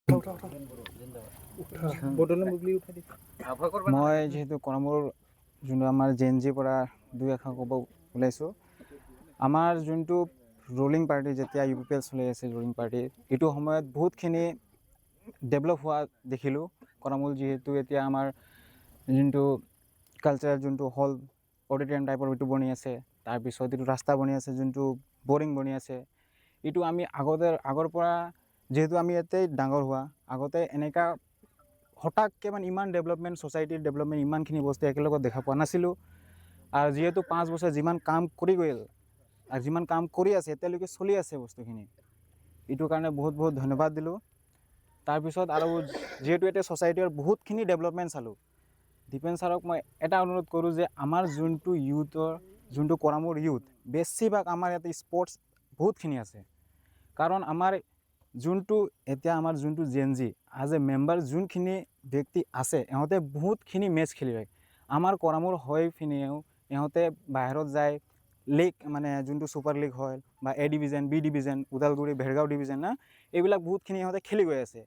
মই যেহেতু কৰ্মৰ যোনটো আমাৰ জেএনজিৰ পৰা দুই এষাৰ ক'ব ওলাইছোঁ আমাৰ যোনটো ৰুলিং পাৰ্টি যেতিয়া UPPL চলি আছে ৰুলিং পাৰ্টি এইটো সময়ত বহুতখিনি ডেভেলপ হোৱা দেখিলোঁ কৰ্মল যিহেতু এতিয়া আমাৰ যোনটো কালচাৰেল যোনটো হল অডিটৰিয়াম টাইপৰ এইটো বনি আছে তাৰপিছত এইটো ৰাস্তা বনি আছে যোনটো বৰিং বনি আছে এইটো আমি আগৰ পৰা যেহেতু আমি ইয়াতে ডাঙৰ হোৱা আগতে এনেকা হঠাৎকৈ মানে ইমান ডেভেলপমেণ্ট ছ'চাইটিৰ ডেভেলপমেণ্ট ইমানখিনি বস্তু একেলগত দেখা পোৱা নাছিলোঁ আৰু যিহেতু 5 বছৰ যিমান কাম কৰি গ'ল আৰু যিমান কাম কৰি আছে এতিয়ালৈকে চলি আছে বস্তুখিনি এইটোৰ কাৰণে বহুত বহুত ধন্যবাদ দিলোঁ তাৰপিছত আৰু যিহেতু এতিয়া ছ'চাইটিৰ বহুতখিনি ডেভেলপমেণ্ট চালোঁ দীপেন ছাৰক মই এটা অনুৰোধ কৰোঁ যে আমাৰ যোনটো ইউথৰ যোনটো কৰ্মৰ ইউথ বেছিভাগ আমাৰ ইয়াতে স্পৰ্টছ বহুতখিনি আছে কাৰণ আমাৰ যোনটো এতিয়া আমাৰ যোনটো জেএনজি এজ এ মেম্বাৰ যোনখিনি ব্যক্তি আছে ইহঁতে বহুতখিনি মেচ খেলি হয় আমাৰ কৰ্মৰ হৈ পিনেও ইহঁতে বাহিৰত যায় লীগ মানে যোনটো ছুপাৰ লীগ হয় বা A division B division Udalguri Bhergaon division না এইবিলাক বহুতখিনি ইহঁতে খেলি গৈ আছে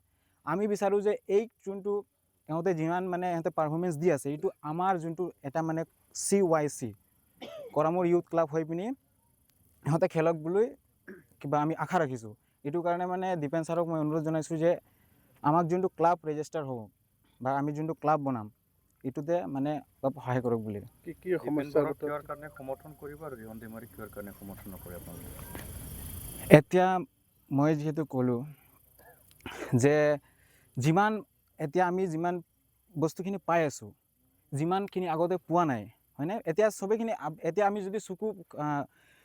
আমি বিচাৰোঁ যে এই যোনটো ইহঁতে যিমান মানে ইহঁতে পাৰফৰ্মেঞ্চ দি আছে এইটো আমাৰ যোনটো এটা মানে CYC কৰ্মৰ ইউথ ক্লাব হৈ পিনি ইহঁতে খেলক বুলি কিবা আমি আশা ৰাখিছোঁ এইটো কাৰণে মানে দীপেন ছাৰক মই অনুৰোধ জনাইছোঁ যে আমাক যোনটো ক্লাব ৰেজিষ্টাৰ হ'ব বা আমি যোনটো ক্লাব বনাম এইটোতে মানে অলপ সহায় কৰক বুলি কি সমস্যাৰ কাৰণে সমৰ্থন কৰিব আৰু ৰিহন দৈমাৰী কিহৰ কাৰণে সমৰ্থন নকৰে আপোনালোকে এতিয়া মই যিহেতু ক'লোঁ যে যিমান এতিয়া আমি যিমান বস্তুখিনি পাই আছোঁ যিমানখিনি আগতে পোৱা নাই হয়নে এতিয়া চবেইখিনি এতিয়া আমি যদি চকু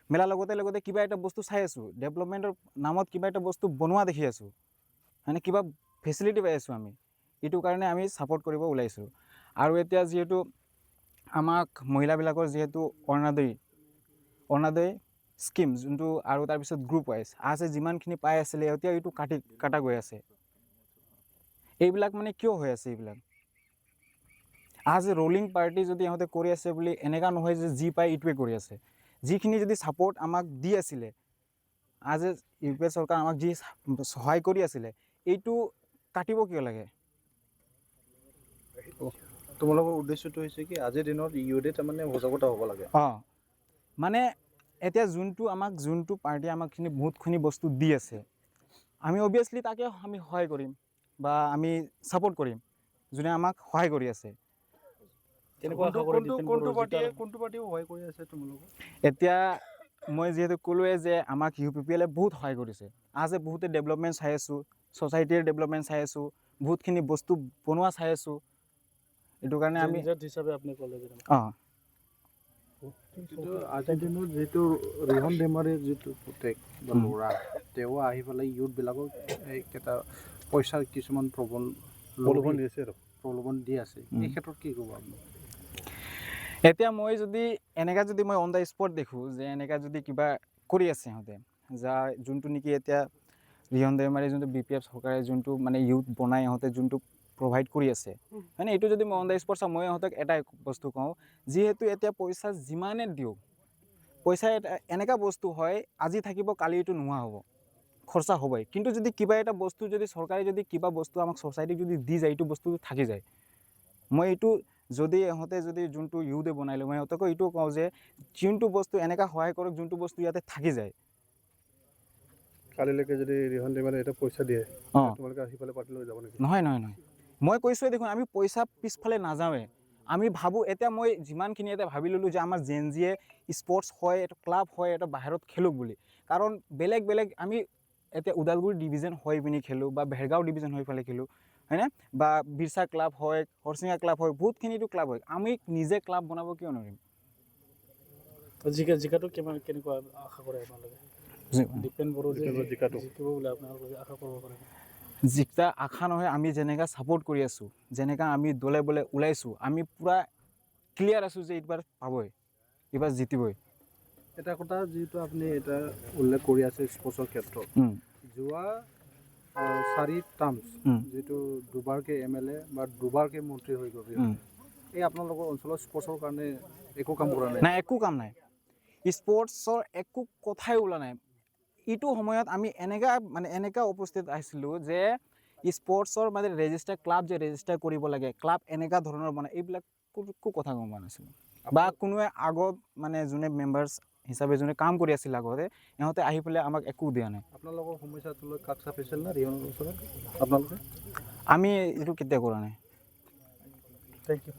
মেলাৰ লগতে কিবা এটা বস্তু চাই আছোঁ ডেভেলপমেণ্টৰ নামত কিবা এটা বস্তু বনোৱা দেখি আছোঁ হয়নে কিবা ফেচিলিটি পাই আছোঁ আমি এইটো কাৰণে আমি ছাপোৰ্ট কৰিব ওলাইছোঁ আৰু এতিয়া যিহেতু আমাক মহিলাবিলাকৰ যিহেতু অৰুণোদয় স্কিম যোনটো আৰু তাৰপিছত গ্ৰুপ ৱাইজ আছে যিমানখিনি পাই আছিলে এতিয়া এইটো কাটা গৈ আছে এইবিলাক মানে কিয় হৈ আছে এইবিলাক আজ এ ৰুলিং পাৰ্টি যদি ইহঁতে কৰি আছে বুলি এনেকুৱা নহয় যে যি পায় এইটোৱে কৰি আছে যিখিনি যদি ছাপোৰ্ট আমাক দি আছিলে আজ এ UPL চৰকাৰ আমাক যি সহায় কৰি আছিলে এইটো কাটিব কিয় লাগে তোমালোকৰ উদ্দেশ্যটো হৈছে কি আজিৰ দিনত ইউথে তাৰমানে সজাগতা হ'ব লাগে মানে এতিয়া যোনটো আমাক যোনটো পাৰ্টি আমাকখিনি বহুতখিনি বস্তু দি আছে আমি অভিয়াছলি তাকে আমি সহায় কৰিম বা আমি ছাপোৰ্ট কৰিম যোনে আমাক সহায় কৰি আছে কোনটো পাৰ্টিয়ে সহায় কৰি আছে তোমালোকক এতিয়া মই যিহেতু ক'লোৱে যে আমাক UPPL বহুত সহায় কৰিছে আজি বহুতে ডেভেলপমেণ্ট চাই আছোঁ ছ'চাইটিৰ ডেভেলপমেণ্ট চাই আছোঁ বহুতখিনি বস্তু বনোৱা চাই আছোঁ এইটো কাৰণে আমি হিচাপে আপুনি ক'লে কিন্তু আজিৰ দিনত যিটো ৰিহন দৈমাৰীৰ যিটো পুতেক বা ল'ৰা তেওঁ আহি পেলাই ইউথবিলাকক এটা পইচাৰ কিছুমান প্ৰলোভন দি আছে এই ক্ষেত্ৰত কি ক'ব আপুনি এতিয়া মই যদি এনেকা যদি মই অন দ্য স্পট দেখোঁ যে এনেকা যদি কিবা কৰি আছে সিহঁতে যাৰ যোনটো নেকি এতিয়া ৰিহন দৈমাৰী যোনটো BPF চৰকাৰে যোনটো মানে ইউথ বনাই ইহঁতে যোনটো প্ৰভাইড কৰি আছে মানে এইটো যদি মই অন দ্য স্পট চাওঁ মই ইহঁতক এটাই বস্তু কওঁ যিহেতু এতিয়া পইচা যিমানে দিওঁ পইচা এনেকা বস্তু হয় আজি থাকিব কালি এইটো নোহোৱা হ'ব খৰচা হ'বই কিন্তু যদি কিবা এটা বস্তু যদি চৰকাৰে যদি কিবা বস্তু আমাক ছ'চাইটিক যদি দি যায় এইটো বস্তু থাকি যায় মই এইটো যদি ইহঁতে যদি যোনটো ইউথে বনাই লওঁ মই ইহঁতকো এইটো কওঁ যে যোনটো বস্তু এনেকা সহায় কৰক যোনটো বস্তু ইয়াতে থাকি যায় কালিলৈকে যদি ৰিহন দৈমাৰীয়ে এটা পইচা দিয়ে তোমালোকে আহি পেলাই পাৰ্টি লৈ যাব নেকি নহয় মই কৈছোঁৱে দেখোন আমি পইচা পিছফালে নাযাওঁৱে আমি ভাবোঁ এতিয়া মই যিমানখিনি এতিয়া ভাবি ল'লোঁ যে আমাৰ জেএনজিয়ে স্পৰ্টছ হয় এটা ক্লাব হয় এটা বাহিৰত খেলক বুলি কাৰণ বেলেগ আমি এতিয়া ওদালগুৰি ডিভিজন হৈ পিনি খেলোঁ বা ভেৰগাঁও ডিভিজন হৈ পেলাই খেলোঁ হয়নে বা বিৰছা ক্লাব হয় হৰচিঙা ক্লাব হয় বহুতখিনিতো ক্লাব হয় আমি নিজে ক্লাব বনাব কিয় নোৱাৰিম জিকাটো কেনেকুৱা আশা কৰে আপোনালোকে দীপেন বড়ো জিকিব বুলি আপোনালোকে আশা কৰিব পাৰে জিকা আশা নহয় আমি যেনেকৈ ছাপোৰ্ট কৰি আছোঁ যেনেকৈ আমি দলে বলে ওলাইছোঁ আমি পূৰা ক্লিয়াৰ আছোঁ যে এইবাৰ পাবই এইবাৰ জিতিবই এটা কথা যিহেতু আপুনি এটা উল্লেখ কৰি আছে স্পৰ্টছৰ ক্ষেত্ৰত যোৱা 4 টাৰ্মছ যিটো দুবাৰকৈ MLA বা দুবাৰকৈ মন্ত্ৰী হৈ গ'ল এই আপোনালোকৰ অঞ্চলৰ স্পৰ্টছৰ কাৰণে একো কাম কৰা নাই একো কাম নাই স্পৰ্টছৰ একো কথাই ওলোৱা নাই এইটো সময়ত আমি এনেকা উপস্থিত আহিছিলোঁ যে স্পৰ্টছৰ মানে ৰেজিষ্টাৰ ক্লাব যে ৰেজিষ্টাৰ কৰিব লাগে ক্লাব এনেকুৱা ধৰণৰ মানে এইবিলাক একো কথা গম পোৱা নাছিলোঁ বা কোনোৱে আগত মানে যোনে মেম্বাৰ্ছ হিচাপে যোনে কাম কৰি আছিল আগতে ইহঁতে আহি পেলাই আমাক একো দিয়া নাই। আপোনালোকৰ সমস্যাটো লৈ কাষ চাপিছিল না ৰিয়নৰ ওচৰত আপোনালোকে? আমি এইটো কেতিয়া কৰা নাই। Thank U.